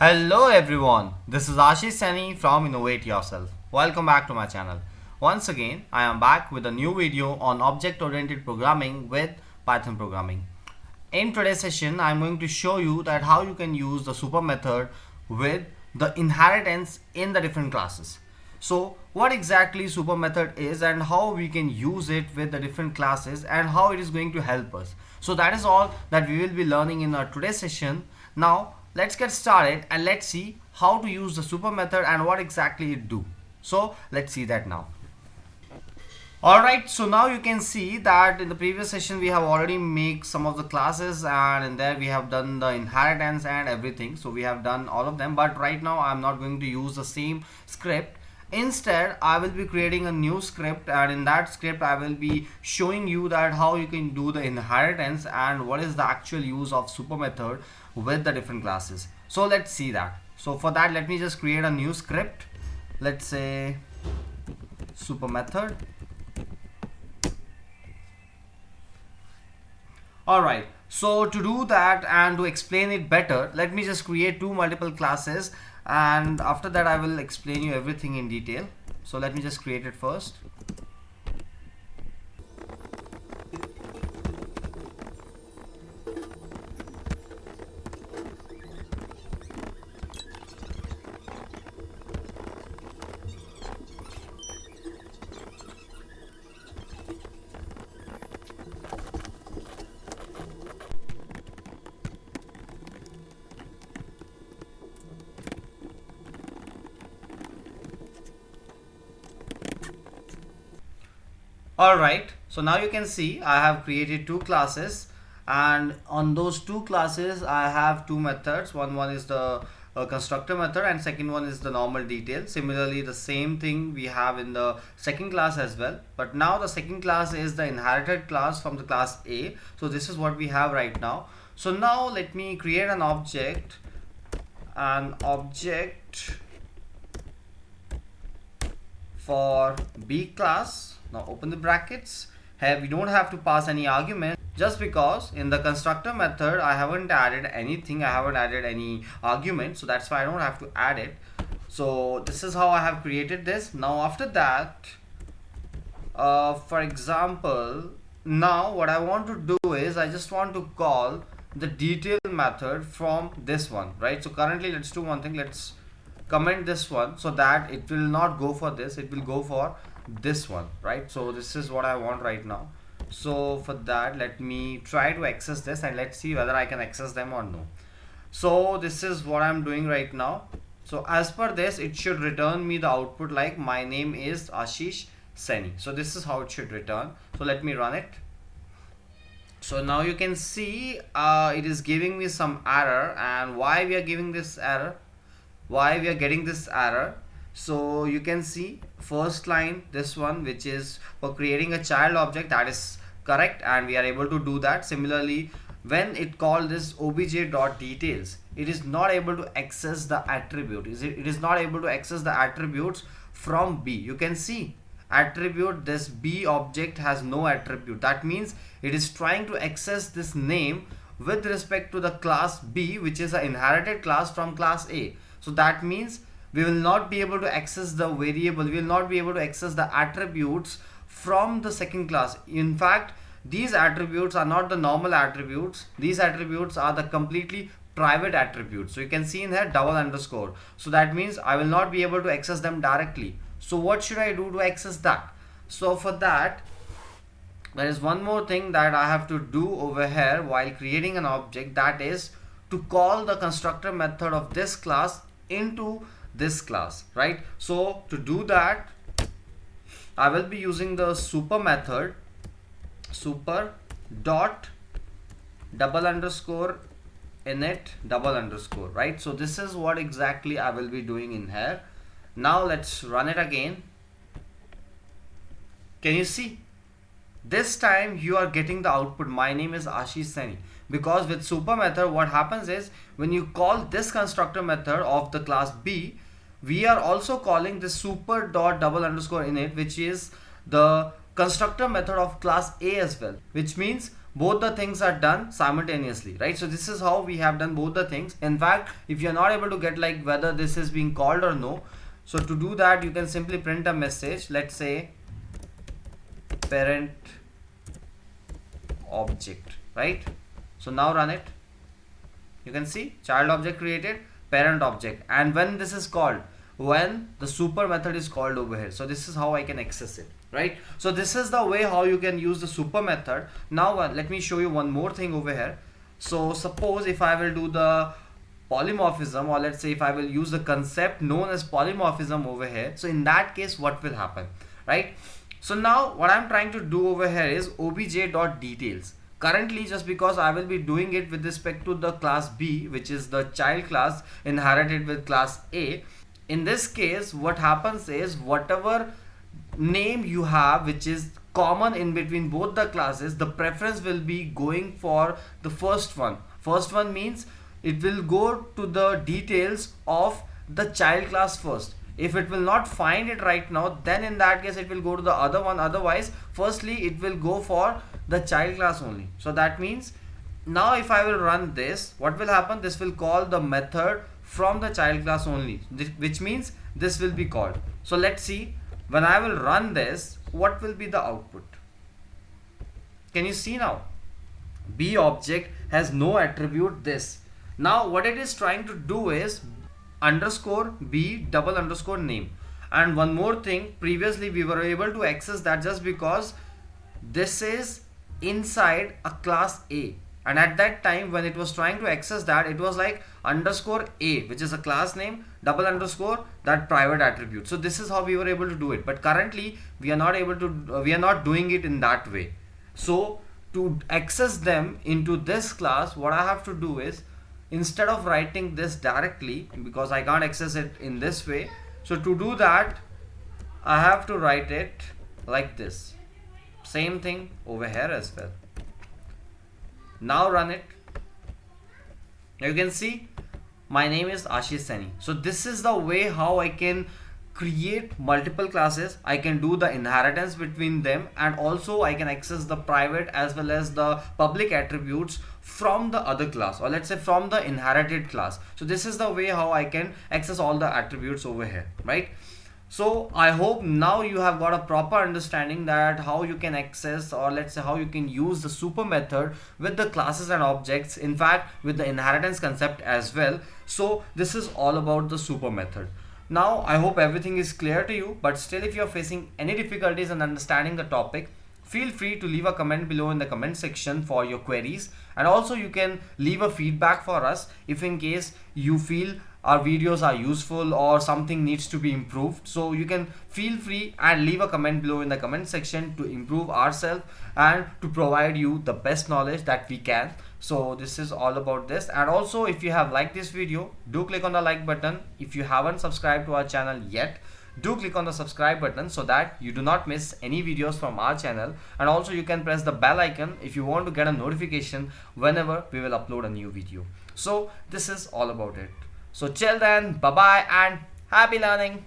Hello everyone, this is Ashish Sani from Innovate Yourself. Welcome back to my channel. Once again, I am back with a new video on object-oriented programming with Python programming. In today's session, I am going to show you that how you can use the super method with the inheritance in the different classes. So what exactly super method is and how we can use it with the different classes and how it is going to help us. So that is all that we will be learning in our today's session. Now let's get started and let's see how to use the super method and what exactly it do. So let's see that now. Alright, so now you can see that in the previous session we have already made some of the classes, and in there we have done the inheritance and everything. So we have done all of them, but right now I'm not going to use the same script. Instead, I will be creating a new script, and in that script I will be showing you that how you can do the inheritance and what is the actual use of super method with the different classes. So let's see that. So for that, let me just create a new script. Let's say super method. Alright, so to do that and to explain it better, let me just create two multiple classes, and after that I will explain you everything in detail. So let me just create it first. Alright, so now you can see I have created two classes, and on those two classes I have two methods. One is the constructor method, and second one is the normal detail. Similarly, the same thing we have in the second class as well, but now the second class is the inherited class from the class A. So this is what we have right now. So now let me create an object for B class. Now open the brackets. Here we don't have to pass any argument, just because in the constructor method I haven't added anything, I haven't added any argument, so that's why I don't have to add it. So this is how I have created this. Now after that, for example, now what I want to do is I just want to call the detail method from this one, right? So currently let's do one thing, let's comment this one so that it will not go for this, it will go for this one, right? So this is what I want right now. So for that, let me try to access this and let's see whether I can access them or no. So this is what I'm doing right now. So as per this, it should return me the output like my name is Ashish Sani. So this is how it should return. So let me run it. So now you can see it is giving me some error, and why we are giving this error, why we are getting this error. So you can see first line, this one, which is for creating a child object, that is correct and we are able to do that. Similarly, when it called this obj.details, it is not able to access the attribute. It is not able to access the attributes from B. You can see attribute, this B object has no attribute. That means it is trying to access this name with respect to the class B, which is an inherited class from class A. So that means we will not be able to access the variable, we will not be able to access the attributes from the second class. In fact, these attributes are not the normal attributes, these attributes are the completely private attributes. So you can see in here double underscore. So that means I will not be able to access them directly. So what should I do to access that? So for that, there is one more thing that I have to do over here while creating an object, that is to call the constructor method of this class into this class, right? So to do that, I will be using the super method, super dot double underscore init double underscore, right? So this is what exactly I will be doing in here. Now let's run it again. Can you see? This time you are getting the output, my name is Ashish Sani, because with super method what happens is when you call this constructor method of the class B, we are also calling the super dot double underscore init, which is the constructor method of class A as well, which means both the things are done simultaneously, right? So this is how we have done both the things. In fact, if you're not able to get like whether this is being called or no, so to do that you can simply print a message, let's say parent object, right? So now run it. You can see child object created, parent object, and when this is called, when the super method is called over here. So this is how I can access it, right? So this is the way how you can use the super method. Now let me show you one more thing over here. So suppose if I will do the polymorphism, or let's say if I will use the concept known as polymorphism over here, so in that case what will happen, right? So now what I'm trying to do over here is obj.details. Currently, just because I will be doing it with respect to the class B, which is the child class inherited with class A. In this case, what happens is whatever name you have which is common in between both the classes, the preference will be going for the first one. First one means it will go to the details of the child class first. If it will not find it right now, then in that case it will go to the other one. Otherwise, firstly it will go for the child class only. So that means now if I will run this, what will happen? This will call the method from the child class only, which means this will be called. So let's see, when I will run this, what will be the output? Can you see now? B object has no attribute this. Now what it is trying to do is underscore B double underscore name. And one more thing, previously we were able to access that just because this is inside a class A, and at that time when it was trying to access that, it was like underscore A, which is a class name, double underscore that private attribute. So this is how we were able to do it, but currently we are not able to we are not doing it in that way. So to access them into this class, what I have to do is, instead of writing this directly, because I can't access it in this way, so to do that I have to write it like this. Same thing over here as well. Now run it. You can see my name is Ashish Saini. So this is the way how I can create multiple classes. I can do the inheritance between them, and also I can access the private as well as the public attributes from the other class, or let's say from the inherited class. So this is the way how I can access all the attributes over here, right? So I hope now you have got a proper understanding that how you can access, or let's say how you can use the super method with the classes and objects, in fact with the inheritance concept as well. So this is all about the super method. Now I hope everything is clear to you, but still if you are facing any difficulties in understanding the topic, feel free to leave a comment below in the comment section for your queries, and also you can leave a feedback for us if in case you feel our videos are useful or something needs to be improved. So you can feel free and leave a comment below in the comment section to improve ourselves and to provide you the best knowledge that we can. So this is all about this. And also if you have liked this video, do click on the like button. If you haven't subscribed to our channel yet, do click on the subscribe button so that you do not miss any videos from our channel. And also you can press the bell icon if you want to get a notification whenever we will upload a new video. So this is all about it. So till then, bye bye and happy learning.